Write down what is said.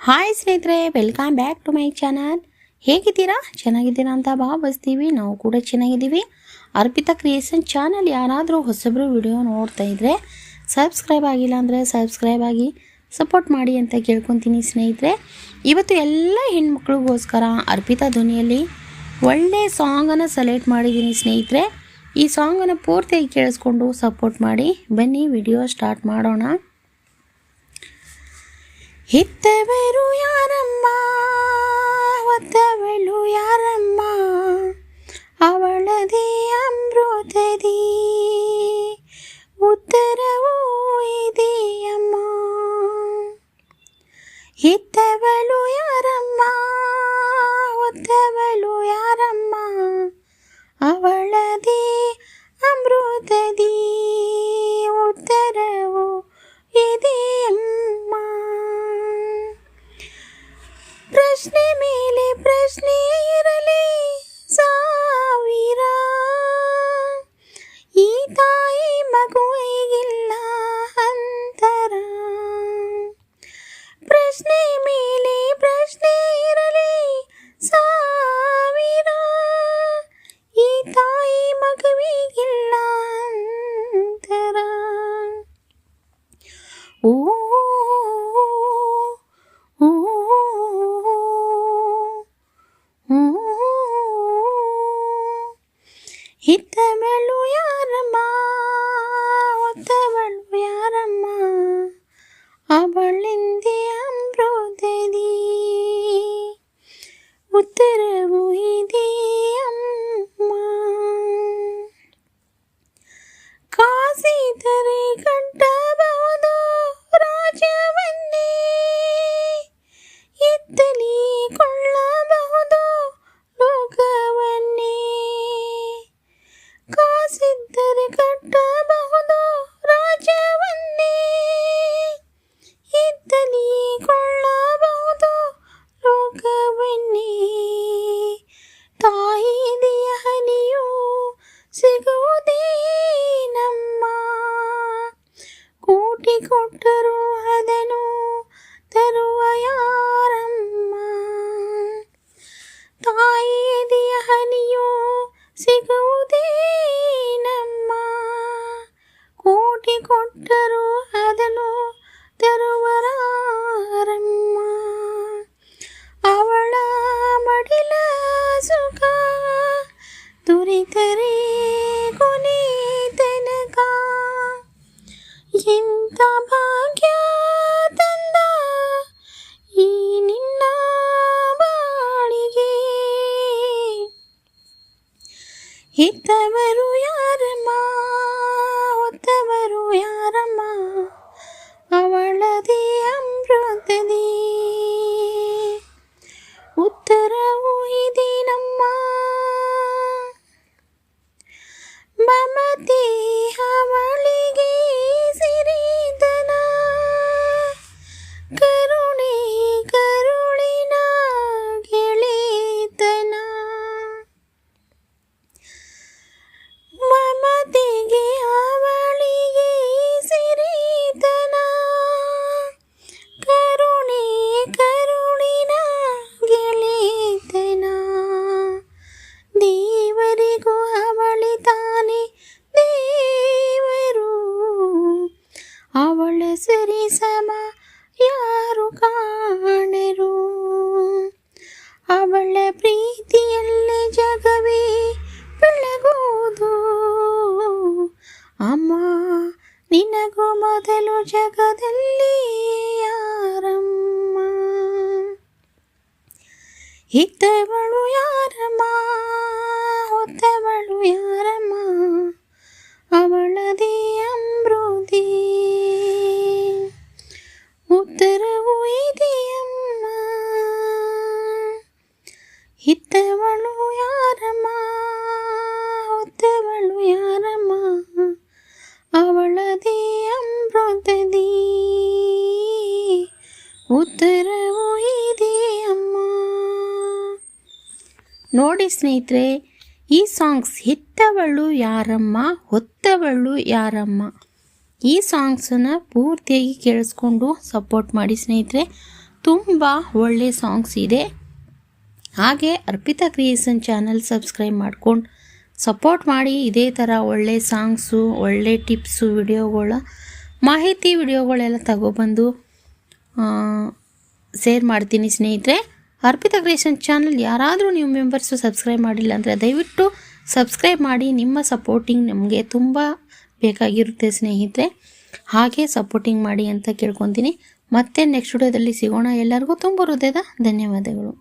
Hi ಸ್ನೇಹಿತರೆ, welcome back to my channel. ಹೇಗಿದ್ದೀರಾ? ಚೆನ್ನಾಗಿದ್ದೀರಾ ಅಂತ ಭಾವಿಸ್ತೀವಿ. ನಾವು ಕೂಡ ಚೆನ್ನಾಗಿದ್ದೀವಿ. ಅರ್ಪಿತಾ ಕ್ರಿಯೇಷನ್ ಚಾನಲ್ ಯಾರಾದರೂ ಹೊಸಬ್ರು ವಿಡಿಯೋ ನೋಡ್ತಾ ಇದ್ದರೆ ಸಬ್ಸ್ಕ್ರೈಬ್ ಆಗಿಲ್ಲ ಅಂದರೆ ಸಬ್ಸ್ಕ್ರೈಬ್ ಆಗಿ ಸಪೋರ್ಟ್ ಮಾಡಿ ಅಂತ ಕೇಳ್ಕೊತೀನಿ ಸ್ನೇಹಿತರೆ. ಇವತ್ತು ಎಲ್ಲ ಹೆಣ್ಮಕ್ಳಿಗೋಸ್ಕರ ಅರ್ಪಿತಾ ಧ್ವನಿಯಲ್ಲಿ ಒಳ್ಳೆ ಸಾಂಗನ್ನು ಸೆಲೆಕ್ಟ್ ಮಾಡಿದ್ದೀನಿ ಸ್ನೇಹಿತರೆ. ಈ ಸಾಂಗನ್ನು ಪೂರ್ತಿಯಾಗಿ ಕೇಳಿಸ್ಕೊಂಡು ಸಪೋರ್ಟ್ ಮಾಡಿ. ಬನ್ನಿ ವಿಡಿಯೋ ಸ್ಟಾರ್ಟ್ ಮಾಡೋಣ. ಹೆತ್ತವರು ಯಾರಮ್ಮ, ಒತ್ತವಳು ಯಾರಮ್ಮ, ಅವಳದೇ ಅಮೃತದಿ ಉತ್ತರವೂ ಇದೆಯಮ್ಮ. ಹೆತ್ತವಳು ಯಾರಮ್ಮ, ಒತ್ತವಳು ಯಾರಮ್ಮ, ಅವಳದೇ ಅಮೃತದಿ ಉತ್ತರವೂ ಇದೆಯಮ್ಮ. ಪ್ರಶ್ನೆ ಮೇಲೆ ಪ್ರಶ್ನೆ ಇರಲಿ ಸಾವಿರ, ಈ ತಾಯಿ ಮಗುವಿಗಿಲ್ಲ ಅಂತರ. ಪ್ರಶ್ನೆ ಮೇಲೆ ಪ್ರಶ್ನೆ ಇರಲಿ ಸಾವಿರ, ಈ ತಾಯಿ ಮಗುವಿಗಿಲ್ಲ ಅಂತರ. ಓ ಹೆತ್ತವಳು ಯಾರಮ್ಮ, ಒತ್ತವಳು ಯಾರಮ್ಮ, ಅವಳಿಂದೆ ಅಮೃತದಿ ಉತ್ತರವೂ ಇದೆಯಮ್ಮ. ಕಾಸಿದರೆ ಕಟ್ಟಬಹುದು ರಾಜ್ಯವನ್ನೇ, ಎತ್ತಲಿ ಕೊಳ್ಳಬಹುದು ಲೋಕವನ್ನೇ. ಕಾಸಿದ್ದರೆ ಕಟ್ಟಬಹುದು ರಾಜ್ಯವನ್ನೇ, ಎತ್ತಲಿ ಕೊಳ್ಳಬಹುದು ಲೋಕವನ್ನೇ. ತಾಯಿದೆಯ ಹನಿಯು ಸಿಗುವುದೇ ನಮ್ಮ, ಕೋಟಿ ಕೊಟ್ಟರು ಅದನ್ನು ತರುವ ಯಾರಮ್ಮ. ತಾಯಿದೆಯ ಹನಿಯು ಸಿಗುವುದೇ ನಮ್ಮ, ಕೋಟಿ ಕೊಟ್ಟರು ಅದನ್ನು ತರುವರಾರಮ್ಮ. ಅವಳ ಮಡಿಲ ಸುಖ ದುರಿತರೆ ಕೊನೆ ತನಕ, ಎಂಥ ಭಾಗ್ಯ ತಂದ ಈ ನಿನ್ನ ಬಾಳಿಗೆ. ಹೆತ್ತವರು ಯಾರಮ್ಮ, ಒತ್ತವರು ಯಾರಮ್ಮ, ಅವಳದೇ ಅಮೃತದಿ ಉತ್ತರವೂ ಇದೆ ನಮ್ಮ. ಮಮತೆ ಅವಳಿಗೆ ಸಿರಿತನ, ಕರುಣೆ ಕರುಳಿನ ಗೆಳೆತನ. ಮಮತೆಗೆ ಅವಳಿಗೆ ಸಿರಿತನ, ಕರುಣೆ ಕರುಳಿನ ಗೆಳೆತನ. ದೇವರಿಗೂ ಅವಳಿ ತಾನೆ ದೇವರು, ಅವಳ ಸರಿ ಸಮ ಯಾರು ಕಾಣರು. ಅವಳ ಪ್ರೀತಿಯಲ್ಲೇ ಜಗವೇ ಬೆಳಗುವುದು. ಅಮ್ಮ ನಿನಗೂ ಮೊದಲು ಜಗದಲ್ಲಿ ಯಾರಮ್ಮ. ಹೆತ್ತವಳು ಯಾರಮ್ಮ, ಒತ್ತವಳು ಯಾರಮ್ಮ, ಅವಳದೇ ಅಮೃತದಿ ಉತ್ತರವೂ ಇದೆಯಮ್ಮ. ಹೆತ್ತವಳು ಯಾರಮ್ಮ, ಒತ್ತವಳು ಯಾರಮ್ಮ, ಅವಳದೇ ಅಮೃತದಿ ಉತ್ತರವೂ ಇದೆಯಮ್ಮ. ನೋಡಿ ಸ್ನೇಹಿತರೆ, ಈ ಸಾಂಗ್ಸ್ ಹೆತ್ತವಳು ಯಾರಮ್ಮ, ಹೊತ್ತವಳು ಯಾರಮ್ಮ, ಈ ಸಾಂಗ್ಸನ್ನು ಪೂರ್ತಿಯಾಗಿ ಕೇಳಿಸ್ಕೊಂಡು ಸಪೋರ್ಟ್ ಮಾಡಿ ಸ್ನೇಹಿತರೆ. ತುಂಬ ಒಳ್ಳೆ ಸಾಂಗ್ಸ್ ಇದೆ. ಹಾಗೆ ಅರ್ಪಿತಾ ಕ್ರಿಯೇಷನ್ ಚಾನಲ್ ಸಬ್ಸ್ಕ್ರೈಬ್ ಮಾಡ್ಕೊಂಡು ಸಪೋರ್ಟ್ ಮಾಡಿ. ಇದೇ ಥರ ಒಳ್ಳೆ ಸಾಂಗ್ಸು, ಒಳ್ಳೆ ಟಿಪ್ಸು, ವಿಡಿಯೋಗಳ ಮಾಹಿತಿ ವಿಡಿಯೋಗಳೆಲ್ಲ ತಗೊಬಂದು ಶೇರ್ ಮಾಡ್ತೀನಿ ಸ್ನೇಹಿತರೆ. ಅರ್ಪಿತಾ ಕ್ರಿಯೇಷನ್ ಚಾನಲ್ ಯಾರಾದರೂ ನೀವು ಮೆಂಬರ್ಸು ಸಬ್ಸ್ಕ್ರೈಬ್ ಮಾಡಿಲ್ಲ ಅಂದರೆ ದಯವಿಟ್ಟು ಸಬ್ಸ್ಕ್ರೈಬ್ ಮಾಡಿ. ನಿಮ್ಮ ಸಪೋರ್ಟಿಂಗ್ ನಮಗೆ ತುಂಬ ಬೇಕಾಗಿರುತ್ತೆ ಸ್ನೇಹಿತರೆ. ಹಾಗೆ ಸಪೋರ್ಟಿಂಗ್ ಮಾಡಿ ಅಂತ ಕೇಳ್ಕೊತೀನಿ. ಮತ್ತೆ ನೆಕ್ಸ್ಟ್ ವಿಡಿಯೋದಲ್ಲಿ ಸಿಗೋಣ. ಎಲ್ಲರಿಗೂ ತುಂಬ ಹೃದಯದ ಧನ್ಯವಾದಗಳು.